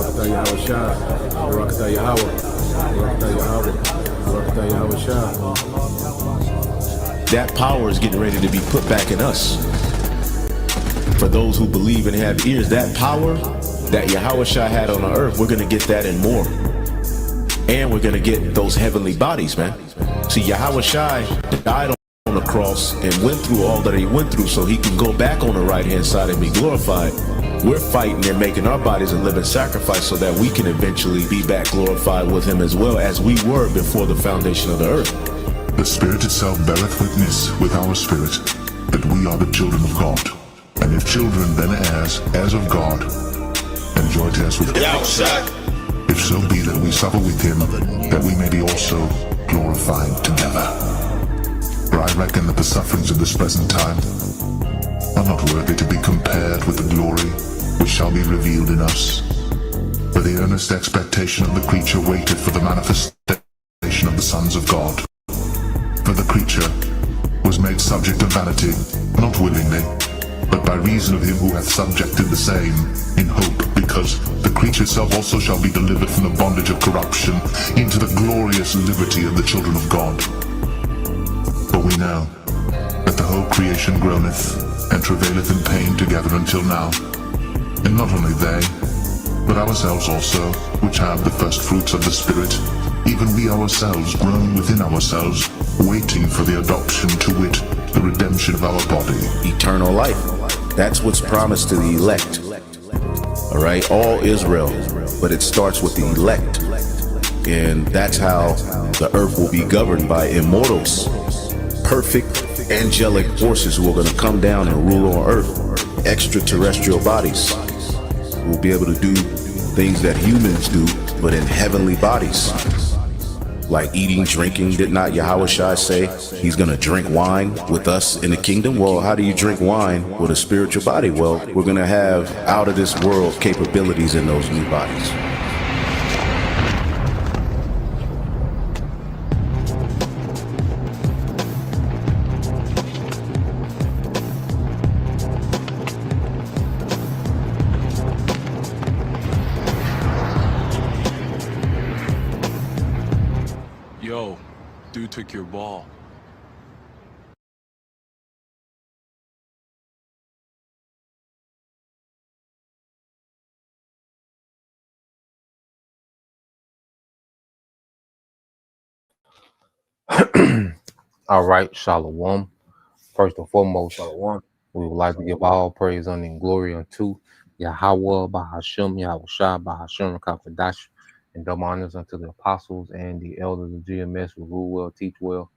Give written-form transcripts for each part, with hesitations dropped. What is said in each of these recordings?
Barakatah Yahweh Shah. Barakatah Yahweh. Barakatah Yahweh. Barakatah Yahweh Shah. That power is getting ready to be put back in us. For those who believe and have ears, that power that Yahweh Shah had on the earth, we're going to get that and more. And we're going to get those heavenly bodies, man. See, Yahweh Shai died on the cross and went through all that he went through so he can go back on the right-hand side and be glorified. We're fighting and making our bodies a living sacrifice so that we can eventually be back glorified with him as well as we were before the foundation of the earth. The Spirit itself beareth witness with our spirit that we are the children of God. And if children, then heirs of God, and joint heirs with God. If so be that we suffer with him, that we may be also glorified together. For I reckon that the sufferings of this present time are not worthy to be compared with the glory which shall be revealed in us. For the earnest expectation of the creature waiteth for the manifestation of the sons of God. For the creature was made subject to vanity, not willingly, but by reason of him who hath subjected the same, in hope, because the creature itself also shall be delivered from the bondage of corruption into the glorious liberty of the children of God. For we know that the whole creation groaneth and travaileth in pain together until now. And not only they, but ourselves also, which have the first fruits of the Spirit, even we ourselves groan within ourselves, waiting for the adoption, to wit, the redemption of our body. Eternal life. That's what's promised to the elect. All right, all Israel, but it starts with the elect. And that's how the earth will be governed by immortals, perfect angelic forces who are going to come down and rule on earth. Extraterrestrial bodies will be able to do things that humans do, but in heavenly bodies. Like eating, drinking. Did not Yahweh Shai say he's going to drink wine with us in the kingdom? Well, how do you drink wine with a spiritual body? Well, we're going to have out of this world capabilities in those new bodies. Yo, dude took your ball. All right, Shalom. First and foremost, Shalom. We would like to give all praise and glory unto Yahweh, Bahashem, Yahweh Shah, Bahashem, Kakadash, and double honors unto the apostles and the elders of GMS who rule well, teach well,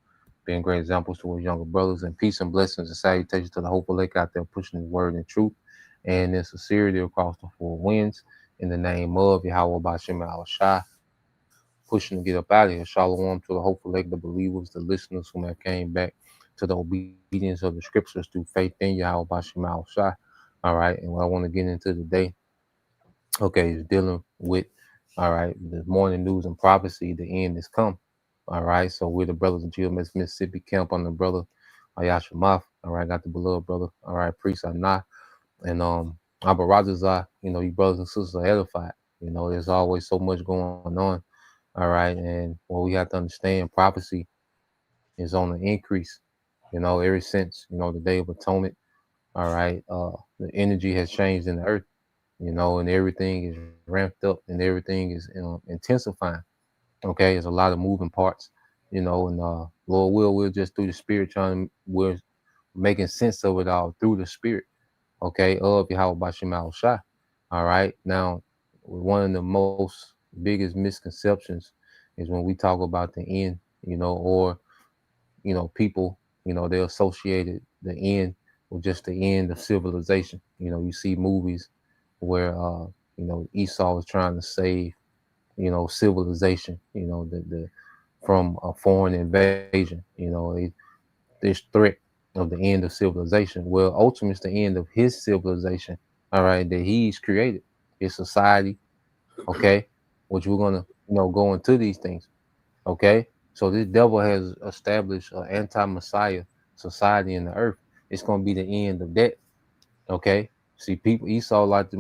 being great examples to our younger brothers, and peace and blessings and salutations to the hopeful lake out there pushing his word and truth and in sincerity across the four winds. In the name of Yahweh, Bahashem, Yahweh Shah, pushing to get up out of here. Shalom to the hopeful lake, the believers, the listeners who have came back to the obedience of the scriptures through faith in Yahweh Bashim Shai. All right, and what I want to get into today, okay, is dealing with, all right, the morning news and prophecy. The end has come. All right, so we're the brothers of GMS Mississippi camp on the brother Ayashimaf. All right, got the beloved brother. All right, priest Anah and Abba Razazah. You know, you brothers and sisters are edified. You know, there's always so much going on. All right, and what we have to understand, prophecy is on the increase. You know, ever since, you know, the Day of Atonement, all right, the energy has changed in the earth, you know, and everything is ramped up and everything is intensifying. Okay, there's a lot of moving parts, you know, and Lord we're just through the spirit we're making sense of it all through the spirit, okay, of Yahweh Bashim Al Shah. All right, now, one of the most biggest misconceptions is when we talk about the end, you know, or, you know, people, you know, they associated the end with just the end of civilization. You know, you see movies where, you know, Esau is trying to save, you know, civilization, you know, the from a foreign invasion, you know, this threat of the end of civilization. Well, ultimately, it's the end of his civilization, all right, that he's created, his society, okay, which we're gonna, you know, go into these things, okay. So this devil has established an anti-Messiah society in the earth. It's gonna be the end of that, okay. See, people Esau like to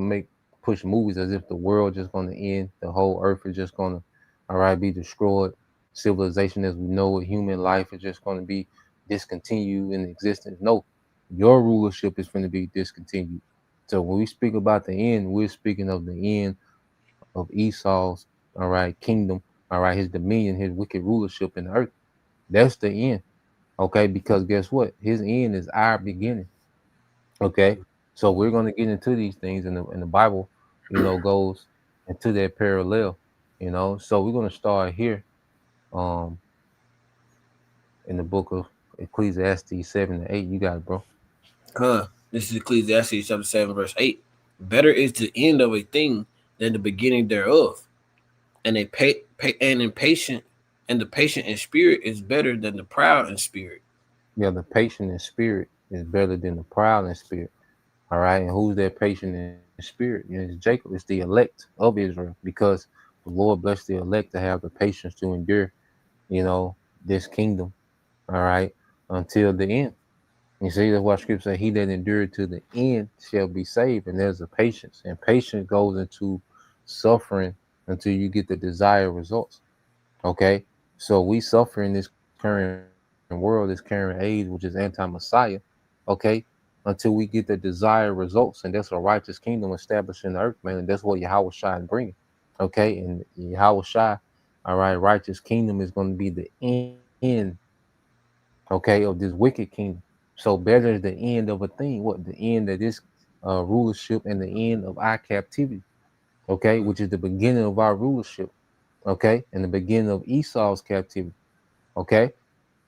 push movies as if the world just going to end, the whole earth is just going to, all right, be destroyed. Civilization as we know it, human life is just going to be discontinued in existence. No, your rulership is going to be discontinued. So when we speak about the end, we're speaking of the end of Esau's, all right, kingdom, all right, his dominion, his wicked rulership in the earth. That's the end. Okay, because guess what? His end is our beginning. Okay, so we're going to get into these things, in the Bible, goes into that parallel. So we're going to start here, um, in the book of Ecclesiastes 7 to 8. You got it, bro. This is Ecclesiastes chapter 7, verse 8. Better is the end of a thing than the beginning thereof, and the patient in spirit is better than the proud in spirit. Yeah, the patient in spirit is better than the proud in spirit. All right, and who's that patient in spirit? It's Jacob. It's the elect of Israel, because the Lord blessed the elect to have the patience to endure, this kingdom. All right, until the end. You see, that's why Scripture says, "He that endured to the end shall be saved." And there's a patience, and patience goes into suffering until you get the desired results. Okay, so we suffer in this current world, this current age, which is anti-Messiah. Okay, until we get the desired results, and that's a righteous kingdom established in the earth, man. And that's what Yahweh Shai is bringing. Okay, and Yahweh Shai, all right, righteous kingdom is going to be the end, okay, of this wicked kingdom. So better is the end of a thing. What? The end of this rulership and the end of our captivity. Okay, which is the beginning of our rulership. Okay, and the beginning of Esau's captivity. Okay,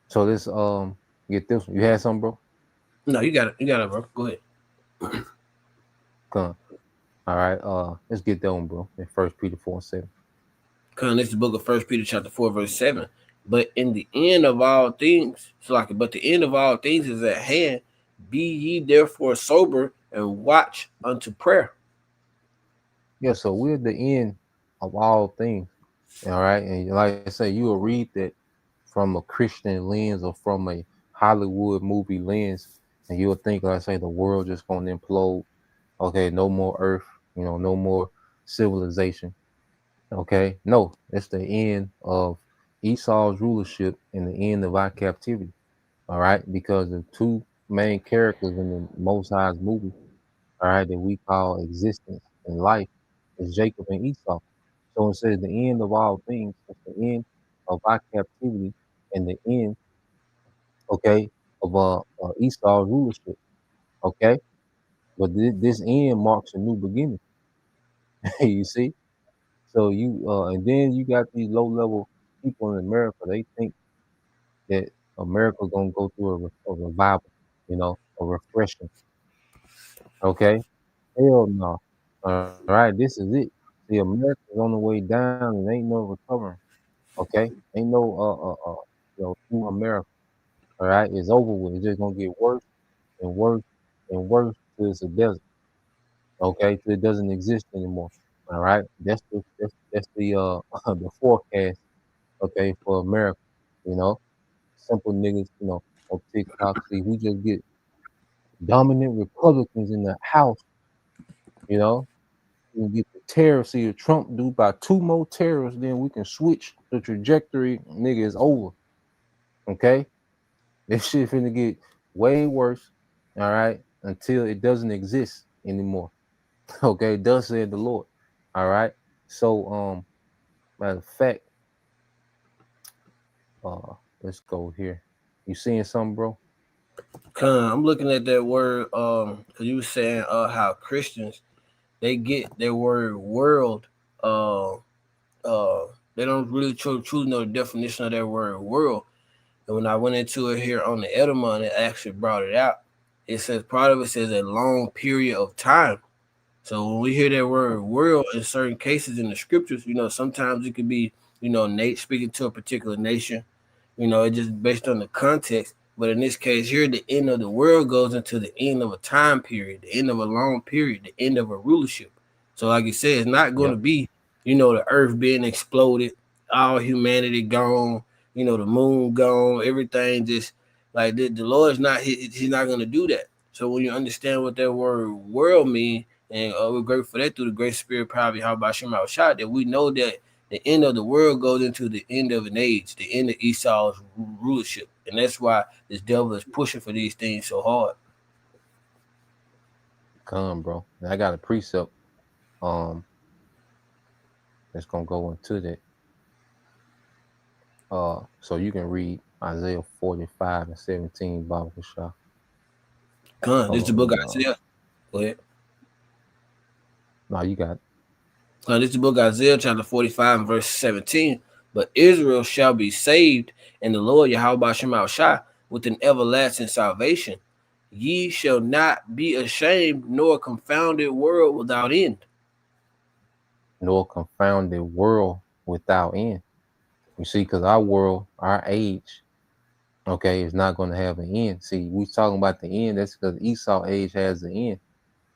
so this get this one. You had something, bro? No, you got it, bro. Go ahead. Come on. All right, let's get that one, bro. In 1 Peter 4:7. This is the book of 1 Peter chapter 4, verse 7. But in the end of all things, but the end of all things is at hand. Be ye therefore sober and watch unto prayer. Yeah, so we're at the end of all things. All right, and like I say, you will read that from a Christian lens or from a Hollywood movie lens, and you'll think, like I say, the world just gonna implode. Okay, no more earth, no more civilization. Okay, no, it's the end of Esau's rulership and the end of our captivity. All right, because the two main characters in the Most High's movie, all right, that we call existence and life, is Jacob and Esau. So it says the end of all things, it's the end of our captivity and the end, okay, of Esau's rulership. Okay, but this end marks a new beginning. You see, so and then you got these low level people in America. They think that America gonna go through a revival, a refreshing. Okay, hell no. All right, this is it. See, America's on the way down, and ain't no recovering. Okay, ain't no new America. All right, it's over with. It's just gonna get worse and worse and worse till it's a desert. Okay, till it doesn't exist anymore. All right, that's the the forecast. Okay, for America. Simple niggas. On TikTok. See, we just get dominant Republicans in the House. We get the tariffs. See, Trump do by 2 more tariffs, then we can switch the trajectory. Nigga, is over. Okay, this shit finna get way worse. All right, until it doesn't exist anymore. Okay, thus said the Lord. All right. So, matter of fact, let's go here. You seeing something, bro? I'm looking at that word, because you were saying how Christians, they get their word world, they don't really truly know the definition of that word world. And when I went into it here on the Edelman, it actually brought it out. It says, part of it says a long period of time. So when we hear that word world in certain cases in the scriptures, sometimes it could be, Nate speaking to a particular nation, it just based on the context. But in this case here, the end of the world goes into the end of a time period, the end of a long period, the end of a rulership. So like you said, it's not going to be, the earth being exploded, all humanity gone, the moon gone, everything just the Lord's not, he's not going to do that. So when you understand what that word world means, And we're grateful for that through the great spirit power of Yahweh Shema Shah, that we know that the end of the world goes into the end of an age, the end of Esau's rulership. And that's why this devil is pushing for these things so hard. Come, bro. And I got a precept that's gonna go into that. So you can read Isaiah 45 and 17, Baba Shah. Come, this is the book of Isaiah. Go ahead. No, you got it. This is the book of Isaiah, chapter 45, and verse 17. But Israel shall be saved, and the Lord Yahweh Shema Shah with an everlasting salvation. Ye shall not be ashamed, nor confounded world without end. Nor confounded world without end. You see, because our world, our age, okay, is not going to have an end. See, we talking about the end. That's because Esau age has the end.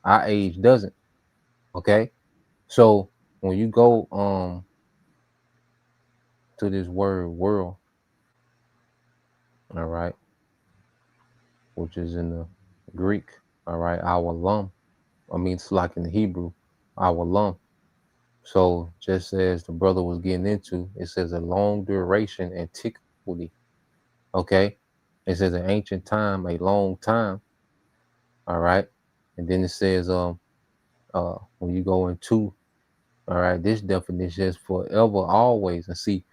Our age doesn't. Okay, so when you go to this word world, all right, which is in the Greek, all right, our it's like in the Hebrew, our. So just as the brother was getting into, it says a long duration antiquity. Okay, it says an ancient time, a long time. All right, and then it says when you go into, all right, this definition is forever, always. And see,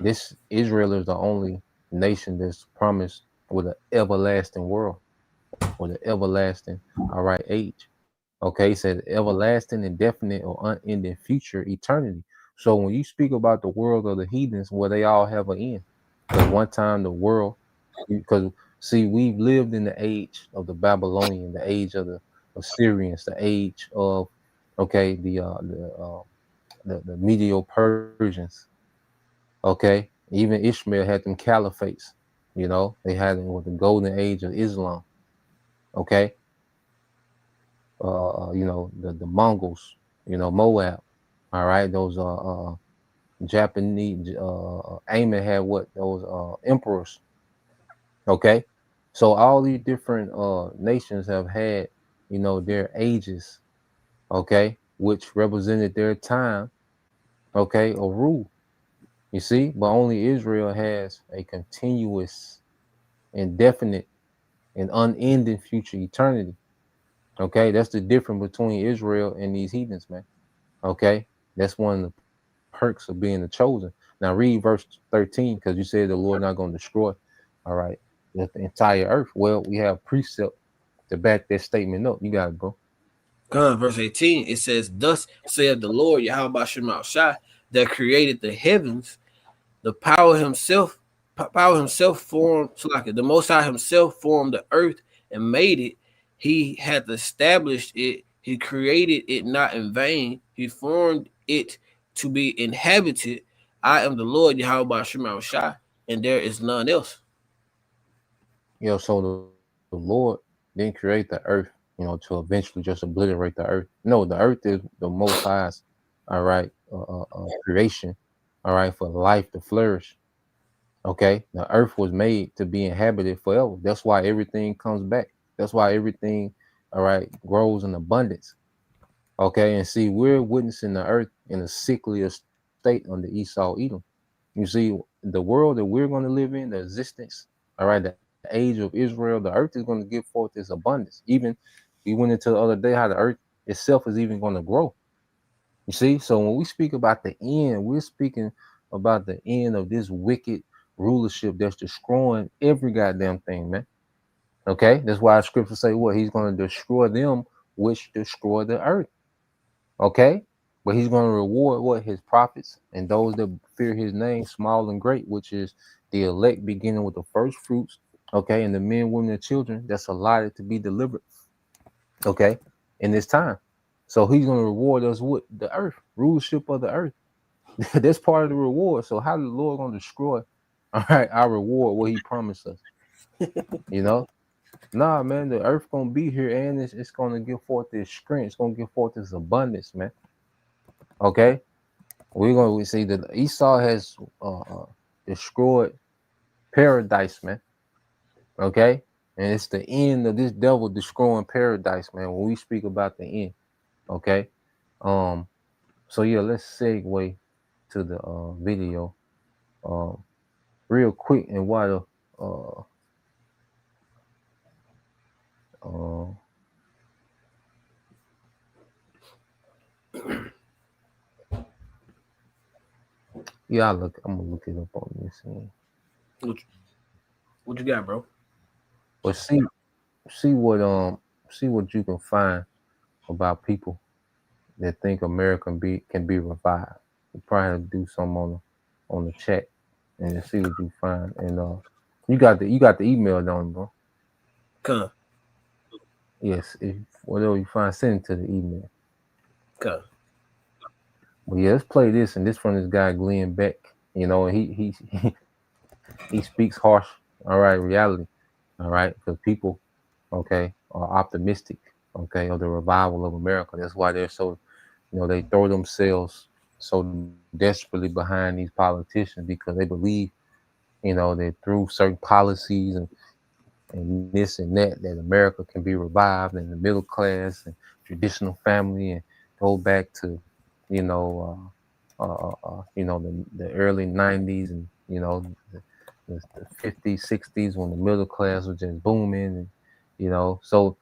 this Israel is the only nation that's promised with an everlasting world, with an everlasting, all right, age. Okay, it says everlasting, indefinite, or unending future eternity. So when you speak about the world of the heathens, where they all have an end, because one time the world, because see, we've lived in the age of the Babylonian, the age of the Assyrians, the age of, okay, the Medo-Persians. Okay, even Ishmael had them caliphates. You know, they had them with the golden age of Islam. Okay. You know, the Mongols, you know, Moab. All right, those Japanese Amen had what, those emperors. Okay, so all these different nations have had, you know, their ages, okay, which represented their time, okay, of rule. You see, but only Israel has a continuous, indefinite, and unending future eternity. Okay, that's the difference between Israel and these heathens, man. Okay, that's one of the perks of being the chosen. Now read verse 13, because you said the Lord not going to destroy, all right, the entire earth. Well, we have precept to back that statement up. You got it, bro. Verse 18, it says, thus saith the Lord Yahweh Shema Shah, that created the heavens, the power himself formed, so like the Most High himself formed the earth and made it. He hath established it. He created it not in vain. He formed it to be inhabited. I am the Lord Yahweh Shema Shah, and there is none else. You know, so the Lord didn't create the earth, you know, to eventually just obliterate the earth. No, the earth is the Most High's, all right, creation, all right, for life to flourish. Okay, the earth was made to be inhabited forever. That's why everything comes back. That's why everything, all right, grows in abundance. Okay, and see, we're witnessing the earth in a sickly state under Esau, Edom. You see, the world that we're going to live in, the existence, all right, the age of Israel, the earth is going to give forth this abundance. Even we went into the other day how the earth itself is even going to grow. You see, so when we speak about the end, we're speaking about the end of this wicked rulership that's destroying every goddamn thing, man. Okay, that's why scripture say what? He's going to destroy them which destroy the earth. Okay, but he's going to reward what? His prophets and those that fear his name, small and great, which is the elect, beginning with the first fruits. Okay, and the men, women, and children that's allotted to be delivered. Okay, in this time. So he's going to reward us with the earth, rulership of the earth. That's part of the reward. So how the Lord going to destroy, all right, our reward, what he promised us? You know? Nah, man, the earth going to be here, and it's going to give forth this strength. It's going to give forth this abundance, man. Okay? We're going to see that Esau has destroyed paradise, man. Okay? And it's the end of this devil destroying paradise, man, when we speak about the end. Okay. So yeah, let's segue to the video real quick, and while the yeah, I'm gonna look it up on this end. What you got, bro? But see what you can find about people that think America can be revived. You probably have to do something on the chat and then see what you find. And you got the email down, bro. Come. Yes, if whatever you find, send it to the email. Come. But yeah, let's play this, and this from this guy Glenn Beck. You know, he speaks harsh, all right, reality, all right, because people, okay, are optimistic, okay, of the revival of America. That's why they're so, they throw themselves so desperately behind these politicians, because they believe, that through certain policies and this and that America can be revived, and the middle class and traditional family, and go back to, the early 90s, and the 50s, 60s, when the middle class was just booming, and so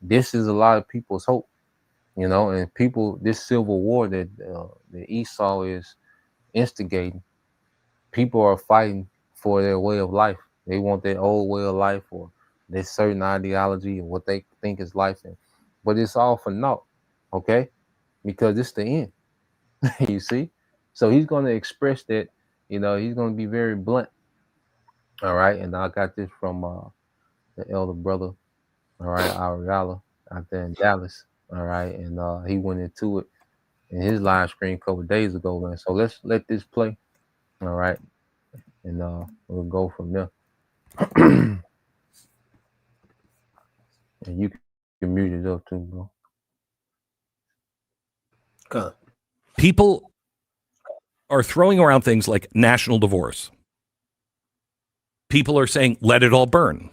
this is a lot of people's hope, and people, this civil war that Esau is instigating, people are fighting for their way of life. They want their old way of life, or their certain ideology and what they think is life, but it's all for naught, okay? Because it's the end. You see? So he's going to express that, he's going to be very blunt. All right. And I got this from the elder brother, all right, Ariala, out there in Dallas. All right. And he went into it in his live stream a couple of days ago, man. So let's let this play. All right. And we'll go from there. And you can mute it up too, bro. Come. People are throwing around things like national divorce. People are saying, let it all burn.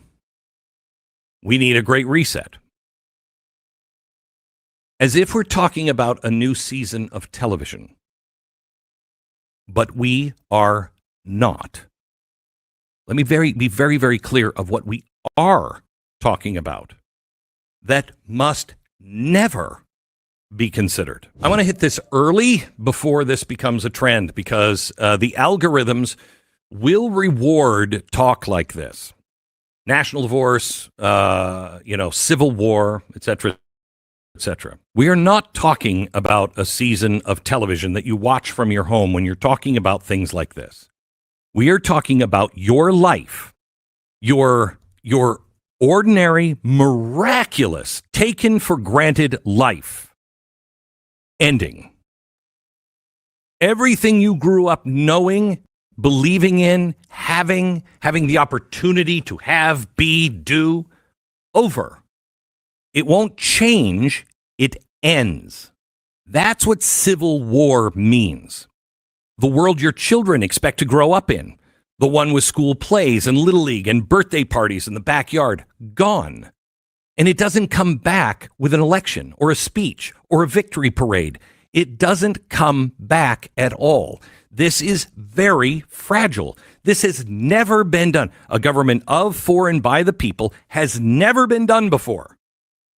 We need a great reset. As if we're talking about a new season of television. But we are not. Let me be very, very clear of what we are talking about. That must never be considered. I want to hit this early before this becomes a trend, because the algorithms will reward talk like this. National divorce, civil war, etc., etc. We are not talking about a season of television that you watch from your home when you're talking about things like this. We are talking about your life, your ordinary, miraculous, taken for granted life ending. Everything you grew up knowing, believing in, having the opportunity to have, be, do, over. It won't change, it ends. That's what civil war means. The world your children expect to grow up in, the one with school plays and Little League and birthday parties in the backyard, gone. And it doesn't come back with an election or a speech or a victory parade. It doesn't come back at all. This is very fragile. This has never been done. A government of, for, and by the people has never been done before.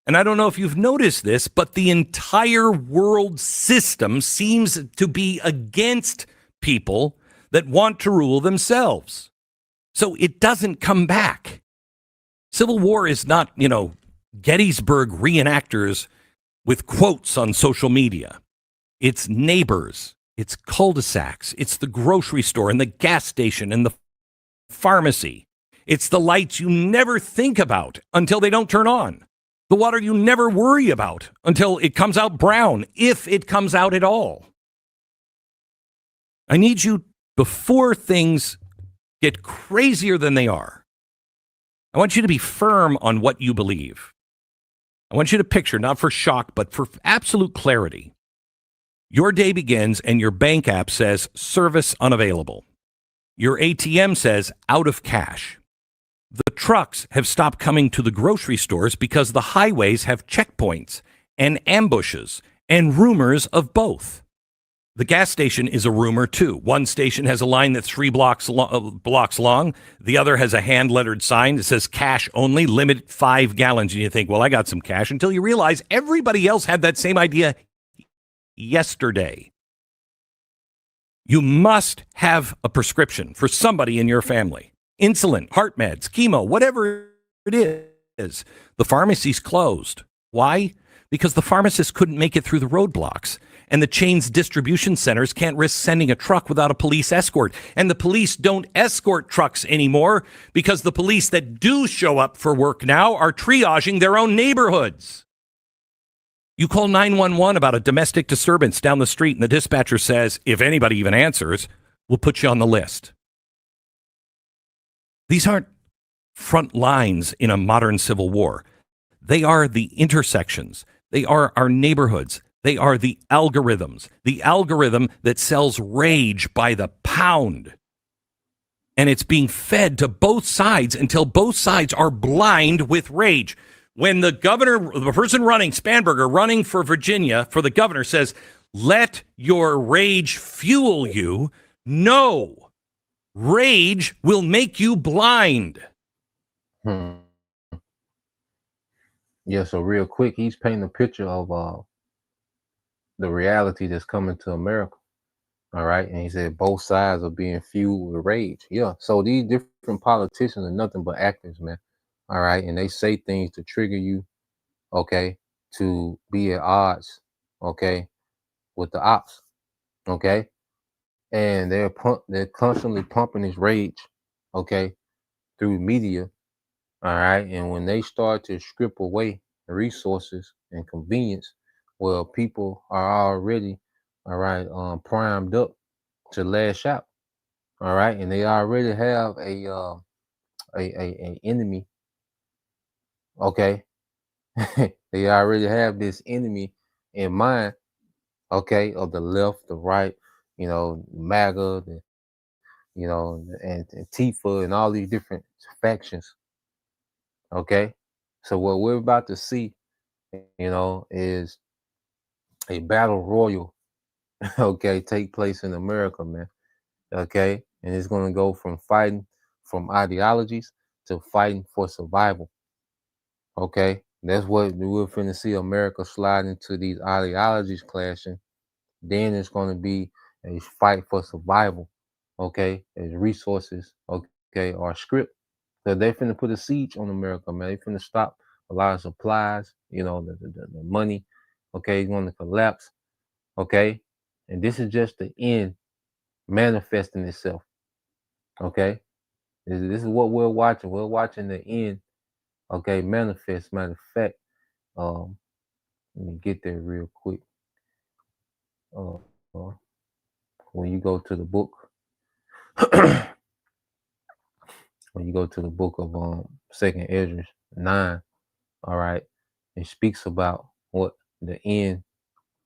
And I don't know if you've noticed this, but the entire world system seems to be against people that want to rule themselves. So it doesn't come back. Civil war is not, Gettysburg reenactors with quotes on social media. It's neighbors, it's cul-de-sacs, it's the grocery store and the gas station and the pharmacy. It's the lights you never think about until they don't turn on. The water you never worry about until it comes out brown, if it comes out at all. I need you, before things get crazier than they are, I want you to be firm on what you believe. I want you to picture, not for shock, but for absolute clarity. Your day begins and your bank app says service unavailable. Your ATM says out of cash. The trucks have stopped coming to the grocery stores because the highways have checkpoints and ambushes and rumors of both. The gas station is a rumor too. One station has a line that's 3 blocks long. The other has a hand-lettered sign that says cash only, limit 5 gallons. And you think, well, I got some cash, until you realize everybody else had that same idea yesterday. You must have a prescription for somebody in your family. Insulin, heart meds, chemo, whatever it is. The pharmacy's closed. Why? Because the pharmacists couldn't make it through the roadblocks. And the chain's distribution centers can't risk sending a truck without a police escort. And the police don't escort trucks anymore because the police that do show up for work now are triaging their own neighborhoods. You call 911 about a domestic disturbance down the street, and the dispatcher says, if anybody even answers, we'll put you on the list. These aren't front lines in a modern civil war. They are the intersections. They are our neighborhoods. They are the algorithms, the algorithm that sells rage by the pound. And it's being fed to both sides until both sides are blind with rage. When the governor, the person running, Spanberger, running for Virginia, for the governor, says, let your rage fuel you, no, rage will make you blind. Yeah, so real quick, he's painting a picture of the reality that's coming to America. All right. And he said both sides are being fueled with rage. Yeah. So these different politicians are nothing but actors, man. All right. And they say things to trigger you, okay, to be at odds, okay, with the ops. Okay. And they're constantly pumping this rage, okay, through media. All right. And when they start to strip away resources and convenience, well, people are already, all right, primed up to lash out. All right. And they already have a enemy. Okay. They already have this enemy in mind, okay, of the left, the right, you know, MAGA, you know, and Tifa and all these different factions. Okay. So what we're about to see, you know, is a battle royal, okay, take place in America, man. Okay. And it's going to go from fighting from ideologies to fighting for survival. Okay. That's what we're finna see America slide into, these ideologies clashing. Then it's going to be a fight for survival. Okay. As resources, okay, are stripped. So they finna put a siege on America, man. They finna stop a lot of supplies, you know, the money, okay, is going to collapse, okay? And this is just the end manifesting itself, okay? This is what we're watching. We're watching the end, okay, manifest. Matter of fact, let me get there real quick. When you go to the book, when you go to the book of 2nd Ezra 9, all right, it speaks about what the end,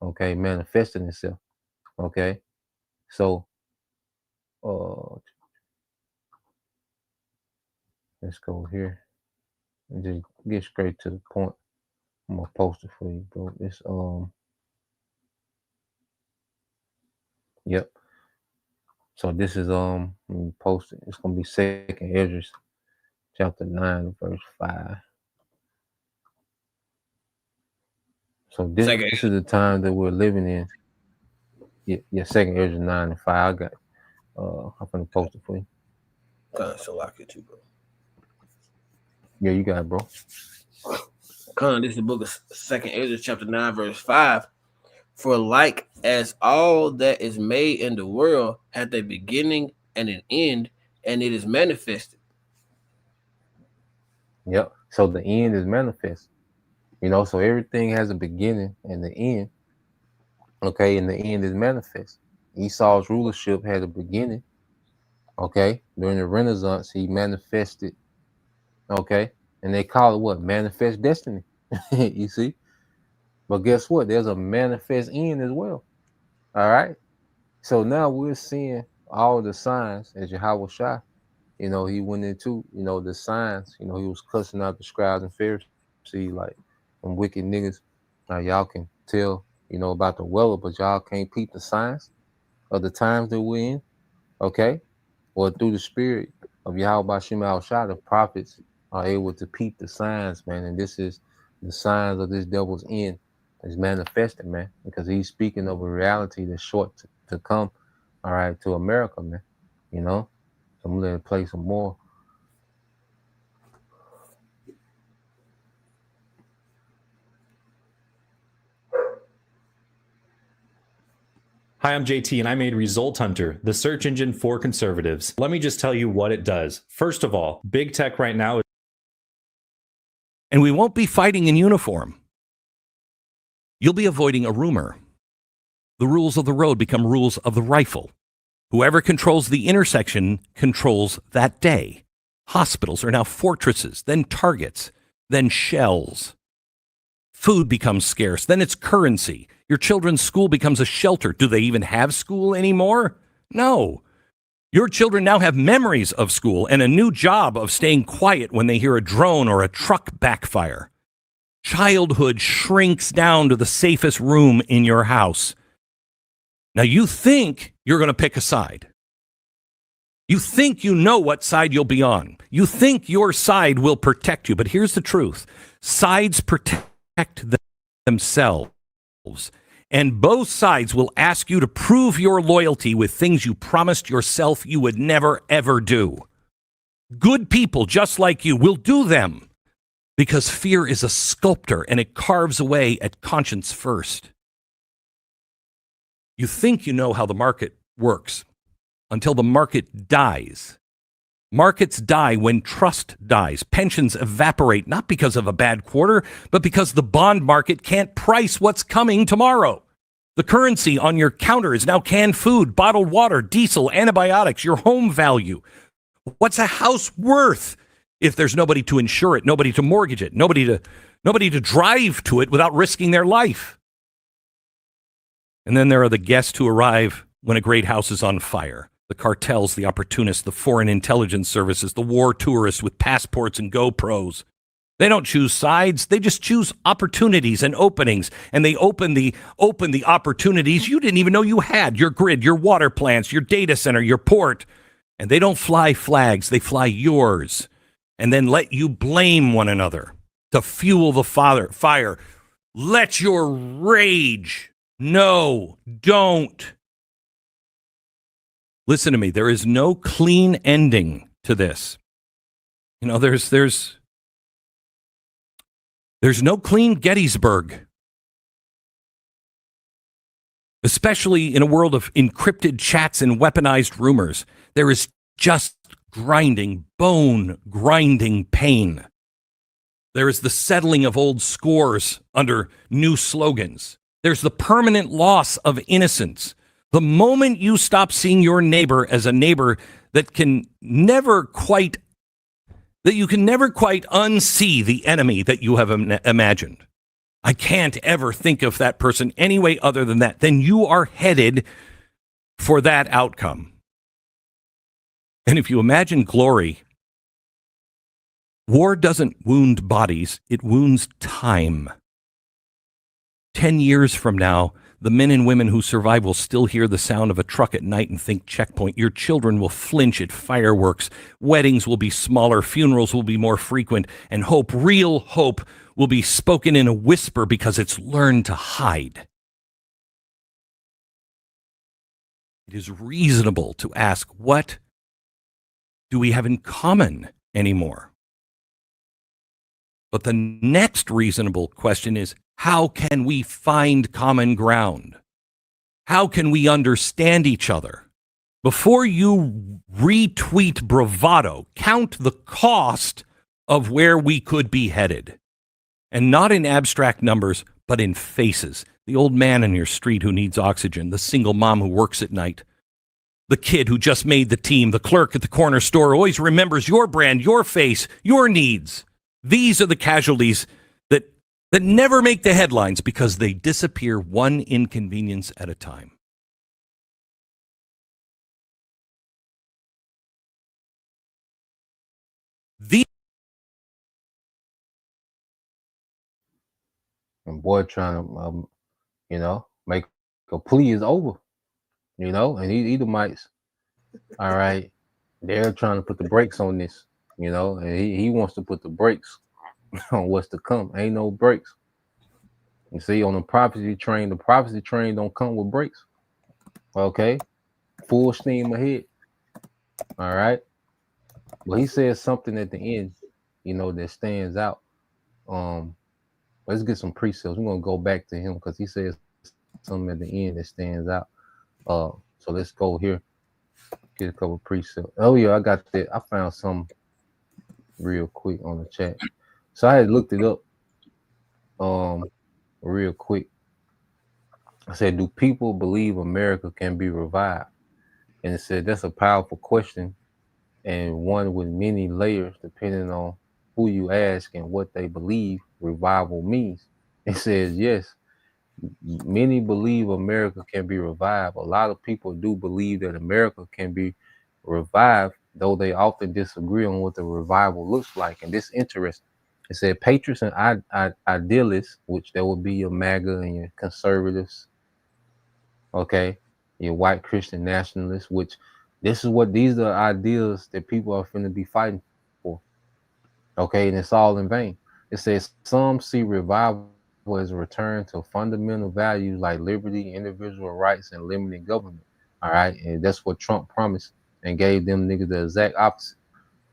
okay, manifesting itself, okay. So let's go here and just get straight to the point. I'm gonna post it for you, bro. It's yep. So this is let me post it. It's gonna be 2nd Ezra chapter 9 verse 5. So this is the time that we're living in. Yeah, 2nd Ezra 9 and 5. I got I'm gonna post it for you. So I could too, bro. Yeah, you got it, bro. This is the book of 2nd Ezra chapter 9 verse 5. For like as all that is made in the world hath a beginning and an end, and it is manifested. Yep. So the end is manifest. You know, so everything has a beginning and the end. Okay, and the end is manifest. Esau's rulership had a beginning. Okay, during the Renaissance, he manifested. Okay, and they call it what? Manifest destiny. You see? But guess what? There's a manifest end as well. All right. So now we're seeing all the signs as Yahweh Shai. You know, he went into, you know, the signs. You know, he was cussing out the scribes and Pharisees like them wicked niggas. Now y'all can tell, about the weather, but y'all can't peep the signs of the times that we're in, okay? Or through the spirit of Yahweh Shem Shah, the prophets are able to peep the signs, man. And this is the signs of this devil's end is manifested, man, because he's speaking of a reality that's short to come, all right, to America, man. So I'm gonna play some more. Hi, I'm JT, and I made Result Hunter, the search engine for conservatives. Let me just tell you what it does. First of all, big tech right now. And we won't be fighting in uniform. You'll be avoiding a rumor. The rules of the road become rules of the rifle. Whoever controls the intersection controls that day. Hospitals are now fortresses, then targets, then shells. Food becomes scarce, then it's currency. Your children's school becomes a shelter. Do they even have school anymore? No. Your children now have memories of school and a new job of staying quiet when they hear a drone or a truck backfire. Childhood shrinks down to the safest room in your house. Now you think you're going to pick a side. You think you know what side you'll be on. You think your side will protect you. But here's the truth. Sides protect themselves. And both sides will ask you to prove your loyalty with things you promised yourself you would never, ever do. Good people just like you will do them because fear is a sculptor and it carves away at conscience first. You think you know how the market works until the market dies. Markets die when trust dies. Pensions evaporate, not because of a bad quarter, but because the bond market can't price what's coming tomorrow. The currency on your counter is now canned food, bottled water, diesel, antibiotics, your home value. What's a house worth if there's nobody to insure it, nobody to mortgage it, nobody to drive to it without risking their life? And then there are the guests who arrive when a great house is on fire. The cartels, the opportunists, the foreign intelligence services, the war tourists with passports and GoPros. They don't choose sides. They just choose opportunities and openings. And they open the opportunities you didn't even know you had. Your grid, your water plants, your data center, your port. And they don't fly flags. They fly yours. And then let you blame one another to fuel the fire. Let your rage. No, don't. Listen to me. There is no clean ending to this. There's no clean Gettysburg, especially in a world of encrypted chats and weaponized rumors. There is just grinding, bone-grinding pain. There is the settling of old scores under new slogans. There's the permanent loss of innocence. The moment you stop seeing your neighbor as a neighbor that you can never quite unsee the enemy that you have imagined. I can't ever think of that person any way other than that. Then you are headed for that outcome. And if you imagine glory, war doesn't wound bodies, it wounds time. 10 years from now, the men and women who survive will still hear the sound of a truck at night and think checkpoint. Your children will flinch at fireworks. Weddings will be smaller. Funerals will be more frequent. And hope, real hope, will be spoken in a whisper because it's learned to hide. It is reasonable to ask, what do we have in common anymore? But the next reasonable question is, how can we find common ground? How can we understand each other? Before you retweet bravado, count the cost of where we could be headed. And not in abstract numbers, but in faces. The old man in your street who needs oxygen, the single mom who works at night, the kid who just made the team, the clerk at the corner store always remembers your brand, your face, your needs. These are the casualties that never make the headlines because they disappear one inconvenience at a time. And boy trying to make a plea is over, and Edomites, all right, they're trying to put the brakes on this, and he wants to put the brakes on what's to come. Ain't no brakes. You see, on the prophecy train don't come with brakes. Okay, full steam ahead. All right. But he says something at the end, that stands out. Let's get some precepts. We're gonna go back to him because he says something at the end that stands out. So let's go here. Get a couple precepts. Oh yeah, I got that. I found some real quick on the chat. So I had looked it up real quick. I said, do people believe America can be revived? And it said that's a powerful question, and one with many layers depending on who you ask and what they believe revival means. It says yes, many believe America can be revived. A lot of people do believe that America can be revived, though they often disagree on what the revival looks like. And this interesting. It said patriots and idealists, which there will be your MAGA and your conservatives, okay, your white Christian nationalists, which these are ideas that people are finna be fighting for. Okay, and it's all in vain. It says some see revival as a return to fundamental values like liberty, individual rights, and limited government. All right, and that's what Trump promised and gave them niggas the exact opposite.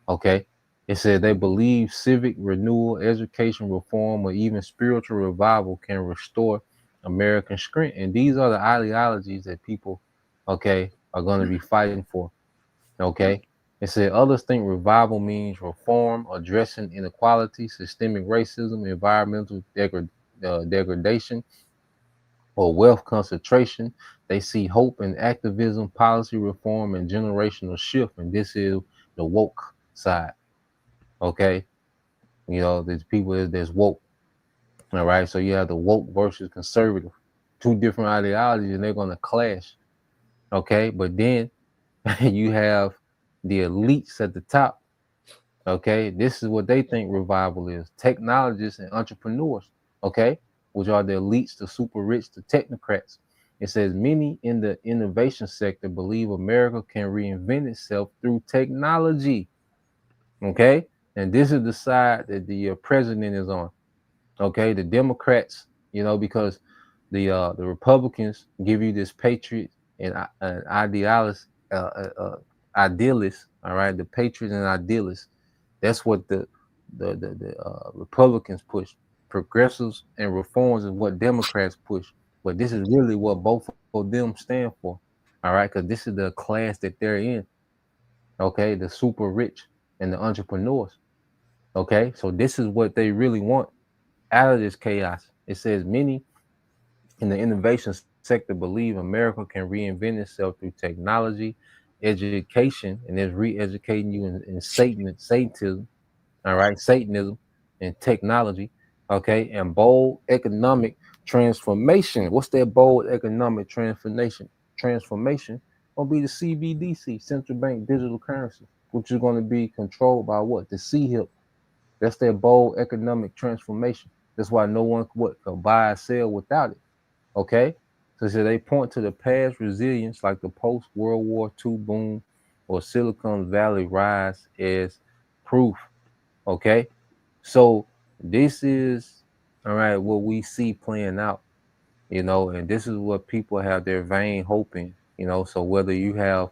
Okay, it said they believe civic renewal, education reform, or even spiritual revival can restore American strength. And these are the ideologies that people, okay, are going to be fighting for. Okay. It said others think revival means reform, addressing inequality, systemic racism, environmental degradation, or wealth concentration. They see hope in activism, policy reform, and generational shift. And this is the woke side. Okay. There's people that's woke. All right. So you have the woke versus conservative, two different ideologies, and they're going to clash. Okay. But then you have the elites at the top. Okay, this is what they think revival is: technologists and entrepreneurs. Okay, which are the elites, the super rich, the technocrats. It says many in the innovation sector believe America can reinvent itself through technology. Okay, and this is the side that the president is on. Okay, the Democrats, because the Republicans give you this patriot and idealist. Idealists, all right, the patriots and idealists. That's what the Republicans push. Progressives and reforms is what Democrats push. But this is really what both of them stand for, all right, because this is the class that they're in. Okay, the super rich and the entrepreneurs. Okay, so this is what they really want out of this chaos. It says many in the innovation sector believe America can reinvent itself through technology, education, and is re-educating you in Satanism, all right, Satanism and technology, okay, and bold economic transformation. What's that bold economic transformation? Transformation gonna be the CBDC, central bank digital currency, which is going to be controlled by what? The CHIP. That's their bold economic transformation. That's why no one can buy or sell without it. Okay. So they point to the past resilience like the post-World War II boom or Silicon Valley rise as proof. Okay. So this is, all right, what we see playing out, and this is what people have their vain hope in, so whether you have,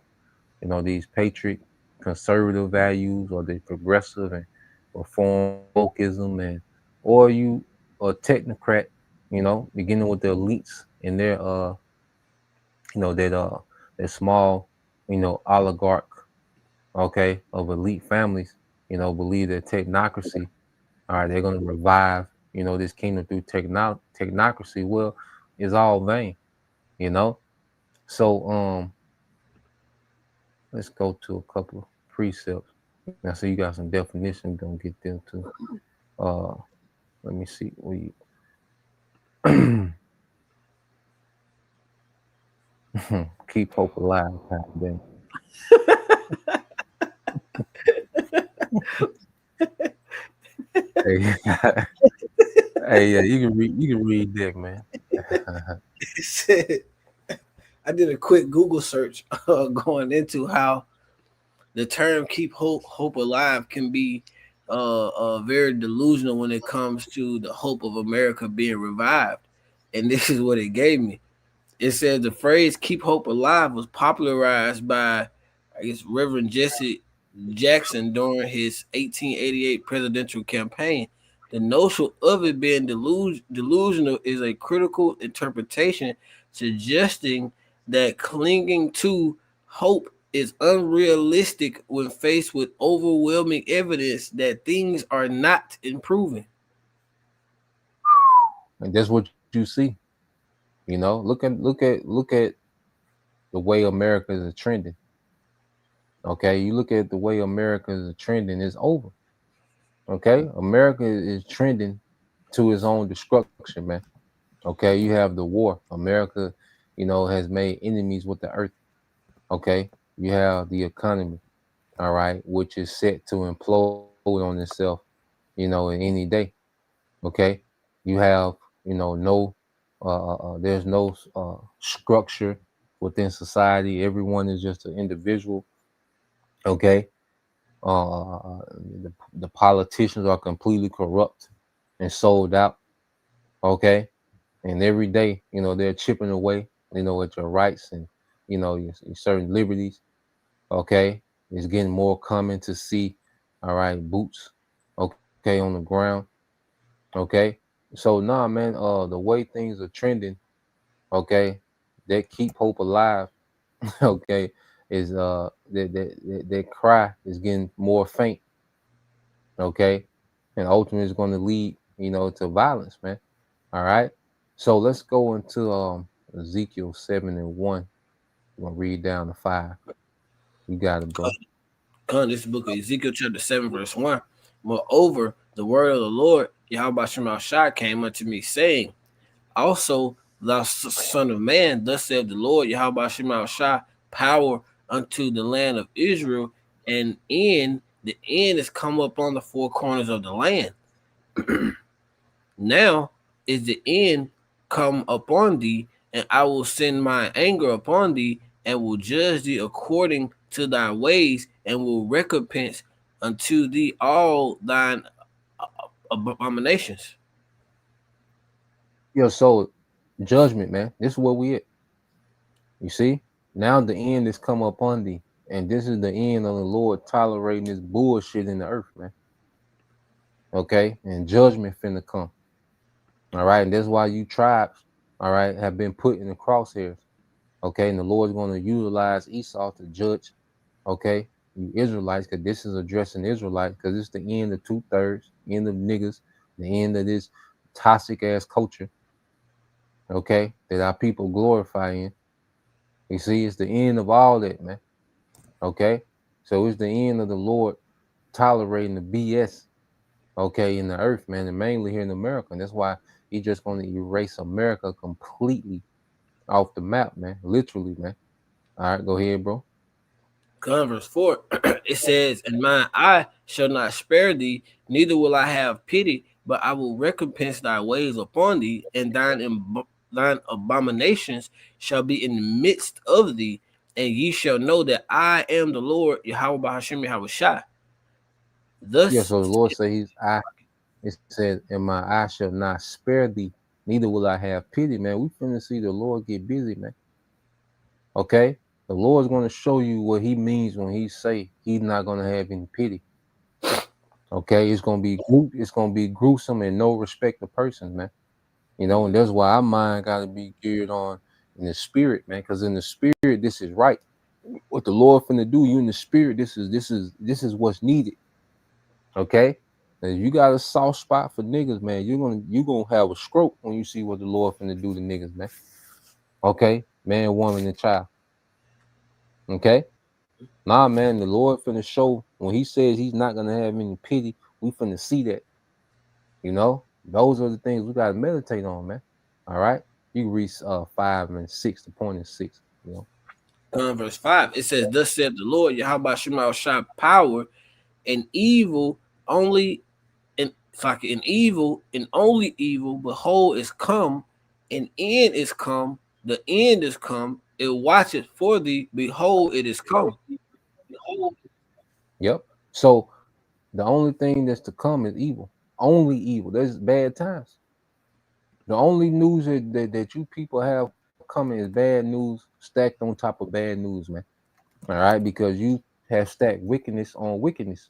these patriot conservative values or the progressive and reform wokeism or you a technocrat, beginning with the elites in their that small, oligarch, okay, of elite families, believe that technocracy, all right, they're gonna revive, this kingdom through technocracy. Well, it's all vain, So let's go to a couple of precepts. Now, so you got some definitions, gonna get them too. Let me see where you keep hope alive, then. Hey, yeah, you can read that, man. It said, I did a quick Google search going into how the term "keep hope alive" can be very delusional when it comes to the hope of America being revived. And this is what it gave me. It says the phrase "keep hope alive" was popularized by, I guess, Reverend Jesse Jackson during his 1888 presidential campaign. The notion of it being delusional is a critical interpretation suggesting that clinging to hope is unrealistic when faced with overwhelming evidence that things are not improving. And that's what you see. You know, look at the way America is trending. Okay, you look at the way America is trending, it's over. Okay, America is trending to its own destruction, man. Okay, you have the war. America, has made enemies with the earth. Okay, you have the economy, all right, which is set to implode on itself, in any day. Okay, you have, no, there's no structure within society. Everyone is just an individual. Okay, the politicians are completely corrupt and sold out. Okay, and every day, they're chipping away, at your rights and your certain liberties. Okay, it's getting more common to see, all right, boots, okay, on the ground. Okay, so nah, man, the way things are trending, okay, that keep hope alive. Okay, is that cry is getting more faint. Okay, and ultimately it's going to lead, to violence, man. All right, so let's go into Ezekiel 7:1. I'm gonna read down to 5. You got it, bro. This book of Ezekiel chapter 7 verse 1. Moreover, the word of the Lord Yahweh Shema Shai came unto me, saying, also thou son of man, thus saith the Lord Yahweh Shema Shai, power unto the land of Israel, and the end is come up on the four corners of the land. Now is the end come upon thee, and I will send my anger upon thee, and will judge thee according to thy ways, and will recompense unto thee all thine abominations. Yo, so judgment, man. This is where we at. You see? Now the end is come upon thee. And this is the end of the Lord tolerating this bullshit in the earth, man. Okay? And judgment finna come. All right. And that's why you tribes, all right, have been put in the crosshairs. Okay. And the Lord's going to utilize Esau to judge, okay, you Israelites, because this is addressing Israelites, because it's the end of 2/3, end of niggas, the end of this toxic ass culture, okay, that our people glorify in. You see, it's the end of all that, man. Okay. So it's the end of the Lord tolerating the BS, okay, in the earth, man, and mainly here in America. And that's why he's just going to erase America completely off the map, man. Literally, man. All right, go ahead, bro. Verse 4, it says, and mine eye shall not spare thee, neither will I have pity, but I will recompense thy ways upon thee, and thine abominations shall be in the midst of thee, and ye shall know that I am the Lord, Yahweh Hashem Yahweh Shai. Thus, yeah, so the Lord says, it says, and my eye shall not spare thee, neither will I have pity, man. We finna see the Lord get busy, man. Okay? The Lord's going to show you what he means when he say he's not going to have any pity. Okay? It's going to be gruesome and no respect of person, man. And that's why our mind got to be geared on in the spirit, man, because in the spirit, this is right. What the Lord finna do, you in the spirit, this is what's needed. Okay? Now, you got a soft spot for niggas, man. You're gonna have a stroke when you see what the Lord finna do to niggas, man. Okay? Man, woman, and child. Okay? Nah, man, the Lord finna show when he says he's not gonna have any pity, we finna see that. Those are the things we gotta meditate on, man. All right? You can read 5 and 6, the point is 6, verse 5, it says, thus said the Lord, Yahweh Shema Shai, power and evil only, and only evil, behold, is come, an end is come, the end is come, it watcheth for thee, behold, it is come. Yep. So the only thing that's to come is evil. Only evil. There's bad times. The only news that you people have coming is bad news stacked on top of bad news, man. All right, because you have stacked wickedness on wickedness.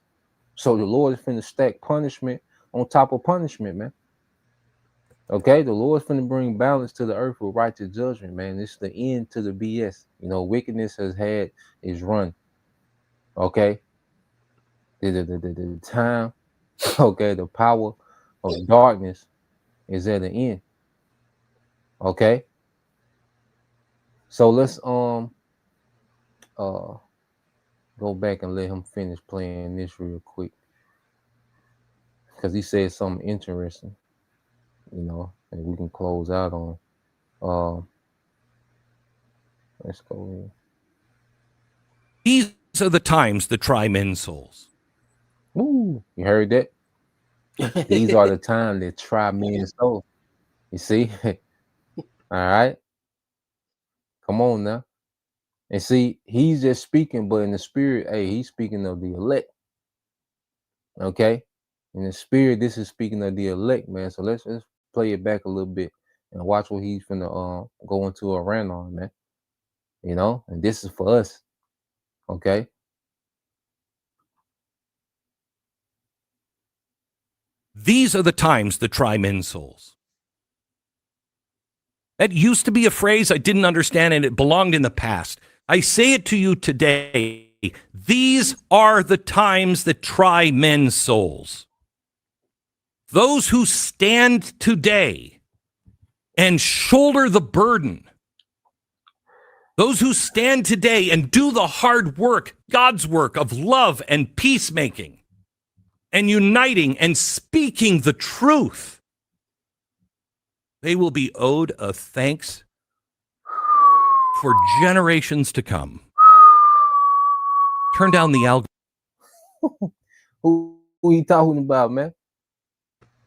So the Lord is finna stack punishment on top of punishment, man. Okay, the Lord's finna bring balance to the earth with righteous judgment, man. It's the end to the BS. You know, wickedness has had its run. Okay, the time, okay, the power of darkness is at the end. Okay, so let's go back and let him finish playing this real quick, because he said something interesting, you know, and we can close out on. Let's go in. These are the times that try men's souls. Ooh, you heard that? These are the times that try men's souls. You see? All right. Come on now. And see, he's just speaking, but in the spirit, hey, he's speaking of the elect. Okay. In the spirit, this is speaking of the elect, man. So let's play it back a little bit and watch what he's finna go into a rant on, man. You know, and this is for us. Okay. These are the times that try men's souls. That used to be a phrase I didn't understand, and it belonged in the past. I say it to you today. These are the times that try men's souls. Those who stand today and shoulder the burden, those who stand today and do the hard work, God's work of love and peacemaking and uniting and speaking the truth, they will be owed a thanks for generations to come. Turn down the algorithm. Who you talking about, man?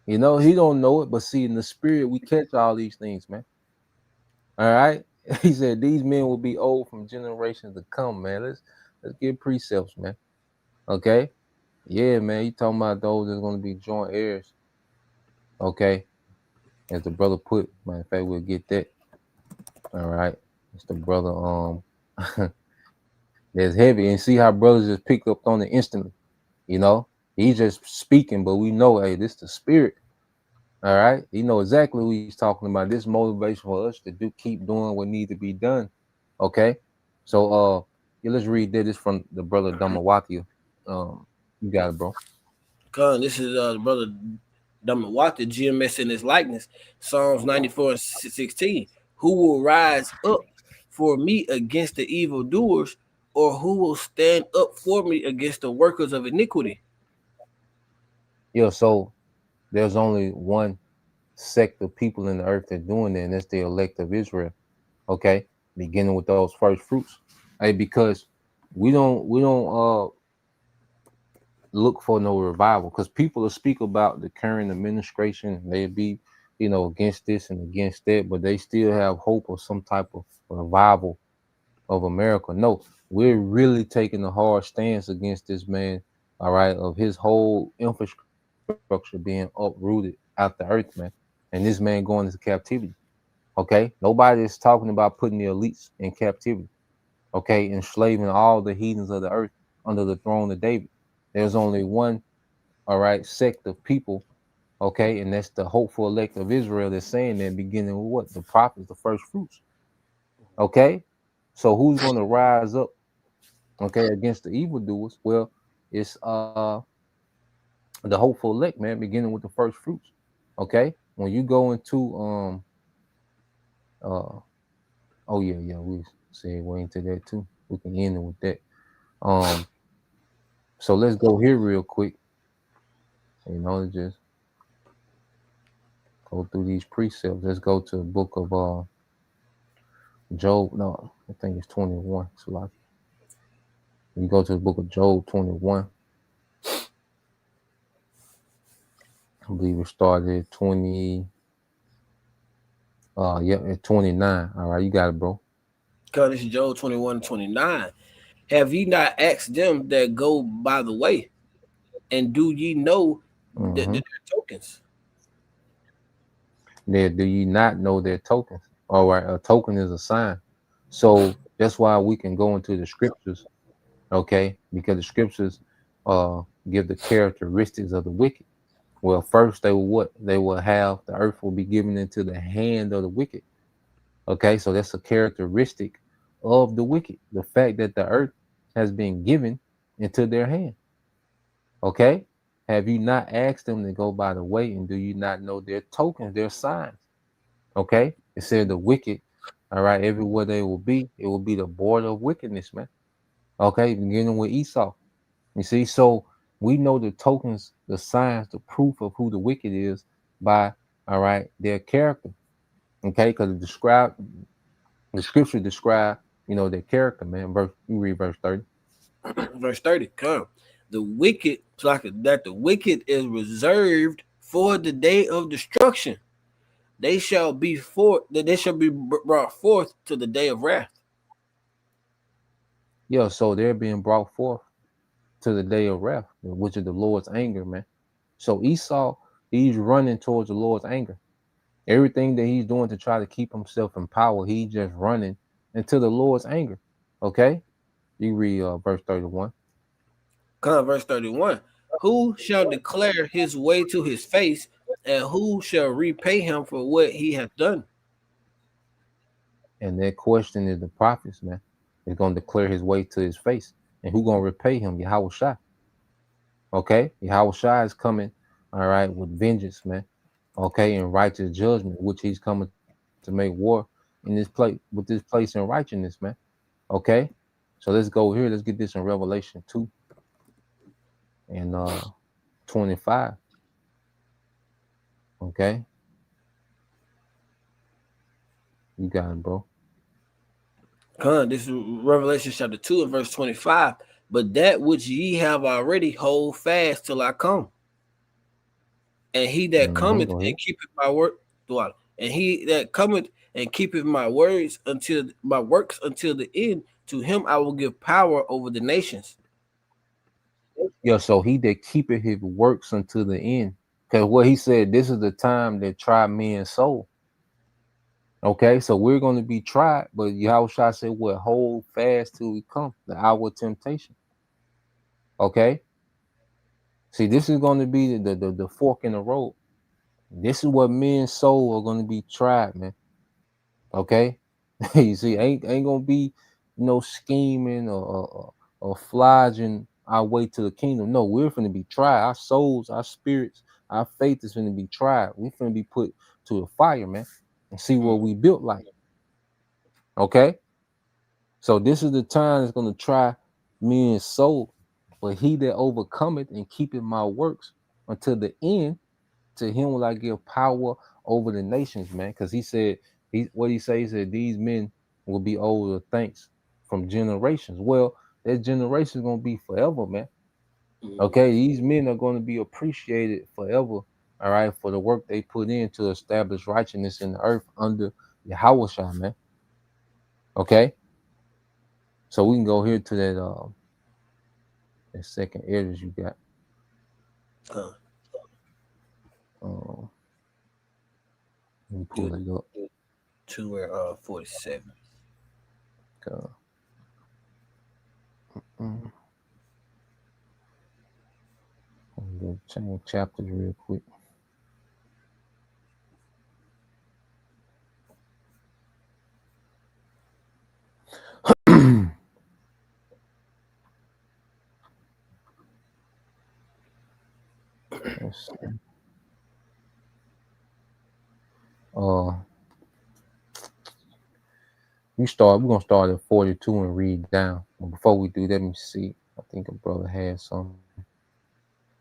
You know, he don't know it, but see, in the spirit, we catch all these things, man. All right. He said these men will be old from generations to come, man. Let's get precepts, man. Okay. Yeah, man. You talking about those that's gonna be joint heirs. Okay. As the brother put, matter of fact, we'll get that. All right. It's the brother that's heavy. And see how brothers just pick up on it instantly. You know, he's just speaking, but we know, hey, this is the spirit. All right. You know exactly what he's talking about. This motivation for us to keep doing what needs to be done. Okay. So yeah, let's read that. This from the brother Damawati. You got it, bro. This is the brother Damawati, GMS in his likeness. Psalms 94:16. Who will rise up for me against the evildoers, or who will stand up for me against the workers of iniquity? Yeah, so there's only one sect of people in the earth that's doing that, and that's the elect of Israel. Okay, beginning with those first fruits. Hey, because we don't look for no revival, because people will speak about the current administration. They'll be, you know, against this and against that, but they still have hope of some type of revival of America. No, we're really taking a hard stance against this man, all right, of his whole infrastructure being uprooted out the earth, man, and this man going into captivity. Okay, nobody is talking about putting the elites in captivity. Okay, enslaving all the heathens of the earth under the throne of David. There's only one, all right, sect of people, okay, and that's the hopeful elect of Israel that's saying that, beginning with what? The prophets, the first fruits. Okay, so who's going to rise up, okay, against the evildoers? Well, it's the hopeful elect, man, beginning with the first fruits. Okay, when you go into oh yeah, we segue into that too. We can end it with that. So let's go here real quick. You know, just go through these precepts. Let's go to the book of Job. No, I think it's 21. It's like you go to the book of Job 21. I believe it started at 20. Yeah, at 29. All right, you got it, bro. Because this is Job 21:29. Have ye not asked them that go by the way? And do ye know that Mm-hmm. their tokens? Do you not know their tokens? All right, a token is a sign. So that's why we can go into the scriptures, okay? Because the scriptures give the characteristics of the wicked. Well, first they will what? They will have the earth will be given into the hand of the wicked. Okay, so that's a characteristic of the wicked. The fact that the earth has been given into their hand. Okay, have you not asked them to go by the way, and do you not know their tokens, their signs? Okay, it said the wicked. All right, everywhere they will be, it will be the border of wickedness, man. Okay, beginning with Esau. You see, so we know the tokens, the signs, the proof of who the wicked is by, all right, their character. Okay, because the scripture describe, their character, man. You read verse 30. Verse 30. Come. The wicked, it's like that the wicked is reserved for the day of destruction. They shall be brought forth to the day of wrath. Yeah, so they're being brought forth to the day of wrath, which is the Lord's anger, man. So Esau, he's running towards the Lord's anger. Everything that he's doing to try to keep himself in power, he's just running into the Lord's anger. Okay? You read verse 31. Come, verse 31. Who shall declare his way to his face, and who shall repay him for what he hath done? And that question is the prophets, man. He's going to declare his way to his face. And who going to repay him? Yahweh Shai. Okay? Yahweh Shai is coming, all right, with vengeance, man. Okay, and righteous judgment, which he's coming to make war in this place, with this place in righteousness, man. Okay? So let's go here. Let's get this in Revelation 2 and 25. Okay? You got it, bro. Come, this is Revelation chapter 2 and verse 25. But that which ye have already hold fast till I come. And he that cometh and keepeth my word, and he that cometh and keepeth my works until the end, to him I will give power over the nations. Yeah, so he that keepeth his works until the end. Because what he said, this is the time that try men's soul. Okay, so we're going to be tried, but Yahweh said, "What? Hold fast till we come, the hour of temptation." Okay. See, this is going to be the fork in the road. This is what men's soul are going to be tried, man. Okay. You see, ain't gonna be no scheming or flogging our way to the kingdom. No, we're going to be tried. Our souls, our spirits, our faith is going to be tried. We're going to be put to the fire, man, and see what we built like. Okay. So this is the time that's going to try men's soul. But he that overcometh and keepeth my works until the end, to him will I give power over the nations, man. Because he said, he said, these men will be owed of thanks from generations. Well, that generation is going to be forever, man. Okay, these men are going to be appreciated forever, all right, for the work they put in to establish righteousness in the earth under Yahweh Shai, man. Okay, so we can go here to that second areas you got. Let me pull it up. 2:47. I'm gonna change chapters real quick. Let's see. We're gonna start at 42 and read down. But before we do, let me see. I think a brother had some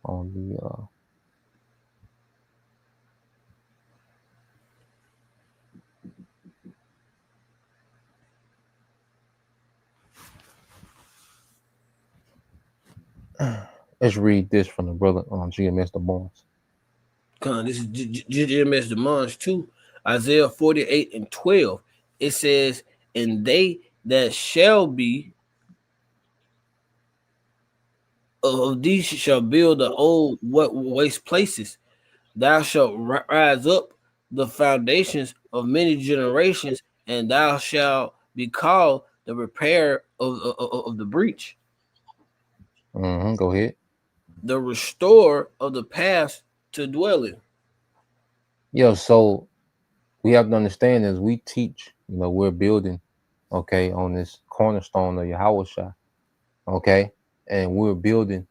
on the let's read this from the brother on GMS the Barnes. This is GMS the Mons 2, Isaiah 48:12. It says, and they that shall be of these shall build the old waste places. Thou shalt rise up the foundations of many generations, and thou shalt be called the repair of the breach, Go ahead. the restorer of the past to dwell in. Yeah, so we have to understand as we teach, we're building, okay, on this cornerstone of Yahweh Shai, okay, and we're building,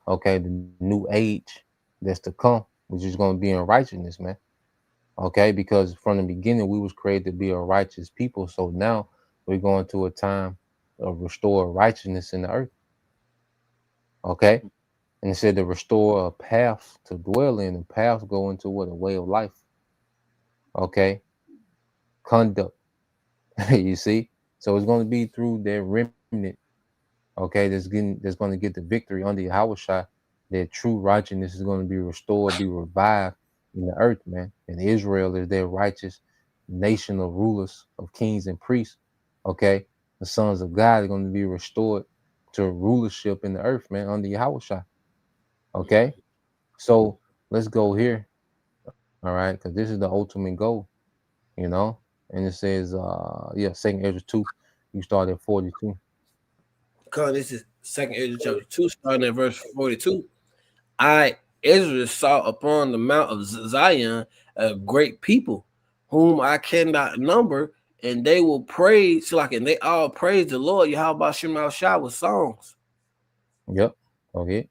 okay, the new age that's to come, which is going to be in righteousness, man. Okay, because from the beginning we was created to be a righteous people. So now we're going to a time of restore righteousness in the earth. Okay, and it said to restore a path to dwell in, and paths go into what? A way of life. Okay, conduct. You see, so it's going to be through their remnant. Okay, that's going to get the victory under Yahweh Shai. Their true righteousness is going to be restored, be revived in the earth, man. And Israel is their righteous nation of rulers, of kings and priests. Okay, the sons of God are going to be restored to rulership in the earth, man, under Yahweh Shai. Okay, so let's go here. All right, because this is the ultimate goal, And it says, 2nd Ezra 2, you start at 42. This is 2nd Ezra chapter 2, starting at verse 42. I, Ezra, saw upon the mount of Zion a great people, whom I cannot number, and they will praise, and they all praise the Lord Yahweh Shem Shai with songs. Yep. Okay.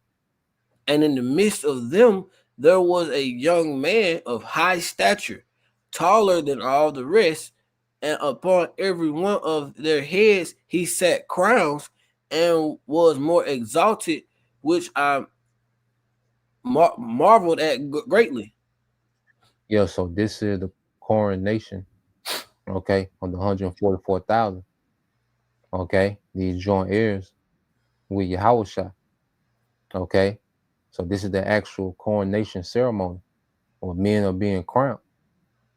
And in the midst of them, there was a young man of high stature, taller than all the rest, and upon every one of their heads he sat crowns, and was more exalted, which I marveled at greatly. Yeah, so this is the coronation, okay, of the 144,000. Okay, these joint heirs with Yahweh Shai. Okay, so this is the actual coronation ceremony where men are being crowned.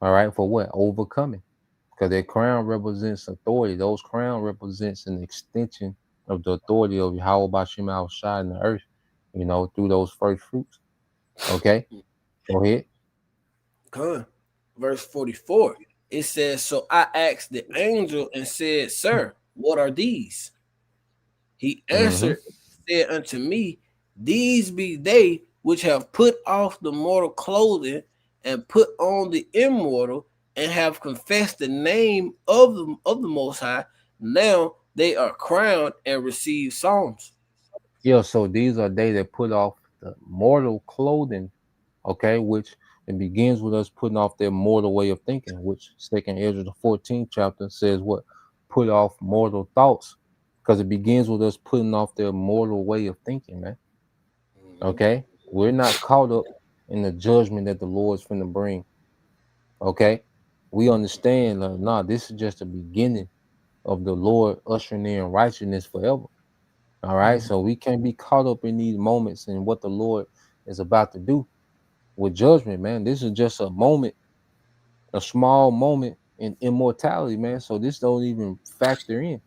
All right, for what? Overcoming. Because their crown represents authority. Those crown represents an extension of the authority of Yahweh Bashim Shai in the earth, through those first fruits. Okay, go ahead. Verse 44, it says, so I asked the angel and said, sir, what are these? He answered, said unto me, these be they which have put off the mortal clothing and put on the immortal, and have confessed the name of the Most High. Now they are crowned and receive songs. Yeah, so these are they that put off the mortal clothing, okay, which it begins with us putting off their mortal way of thinking, which 2nd Ezra the 14th chapter says what? Put off mortal thoughts, because it begins with us putting off their mortal way of thinking, man. Okay, we're not caught up in the judgment that the Lord's finna bring. Okay, we understand, this is just the beginning of the Lord ushering in righteousness forever. All right, so we can't be caught up in these moments and what the Lord is about to do with judgment, man. This is just a moment, a small moment in immortality, man. So this don't even factor in.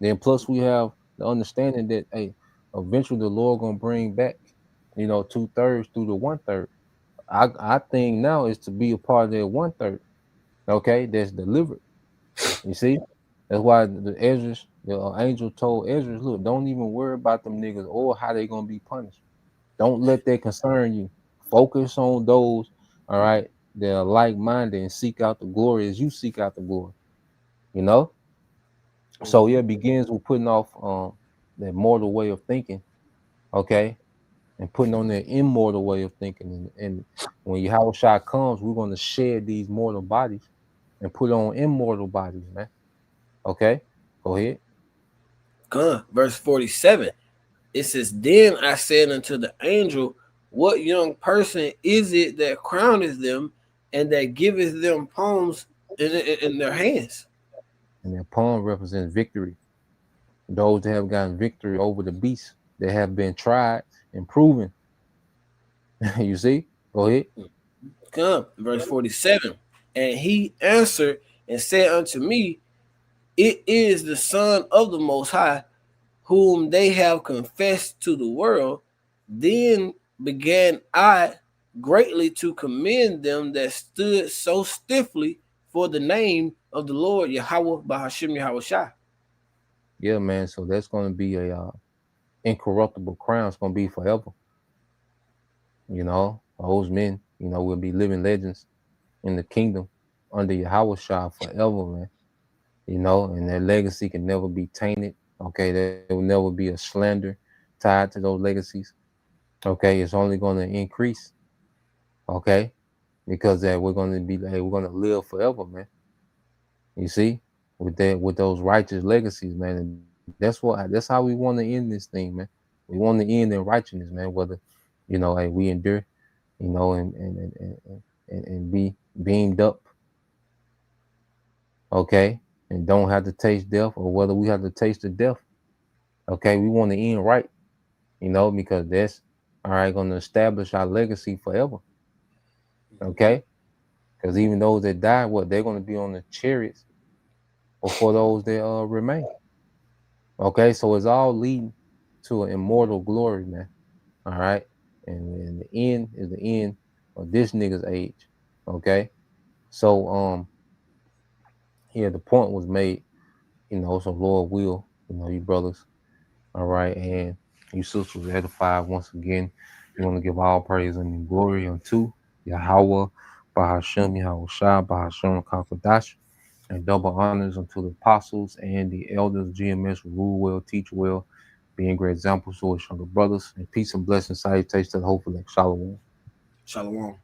Then plus we have the understanding that, hey, eventually the Lord gonna bring back, 2/3 through the 1/3. I think now is to be a part of that 1/3. Okay, that's delivered. You see, that's why the angel told Ezra, look, don't even worry about them niggas or how they gonna be punished. Don't let that concern you. Focus on those, all right, that are like-minded and seek out the glory as you seek out the glory. So it begins with putting off that mortal way of thinking, okay, and putting on that immortal way of thinking. And when Yahweh Shai comes, we're going to shed these mortal bodies and put on immortal bodies, man. Okay, go ahead. Verse 47, it says, then I said unto the angel, what young person is it that crowneth them and that giveth them palms in their hands? And their palm represents victory. Those that have gotten victory over the beasts that have been tried and proven. You see? Go ahead. Verse 47. And he answered and said unto me, it is the Son of the Most High, whom they have confessed to the world. Then began I greatly to commend them that stood so stiffly for the name of the Lord Yahweh Bahashim Yahushua. Yeah, man. So that's going to be a incorruptible crown. It's going to be forever. You know, those men, you know, will be living legends in the kingdom under Yahushua forever, man. You know, and their legacy can never be tainted. Okay, there will never be a slander tied to those legacies. Okay, it's only going to increase. Okay, because we're going to be, we're going to live forever, man. You see, with those righteous legacies, man. And that's how we want to end this thing, man. We want to end in righteousness, man. Whether, you know, we endure, you know, and be beamed up, okay, and don't have to taste death, or whether we have to taste the death. Okay, we want to end right, you know, because that's going to establish our legacy forever. Okay, because even those that die, they're going to be on the chariots before those that remain. Okay, so it's all leading to an immortal glory, man. All right, and the end is the end of this nigga's age. Okay, so yeah, the point was made, you know, so Lord will, you know, you brothers, all right, and you sisters edified once again. You want to give all praise and glory unto Yahweh, Bahasham, Yahushua, Bahasham, Kakadash, and double honors unto the apostles and the elders, GMS, who rule well, teach well, being great examples to us younger brothers, and peace and blessings, salutations to the hopeful, like Shalom. Shalom.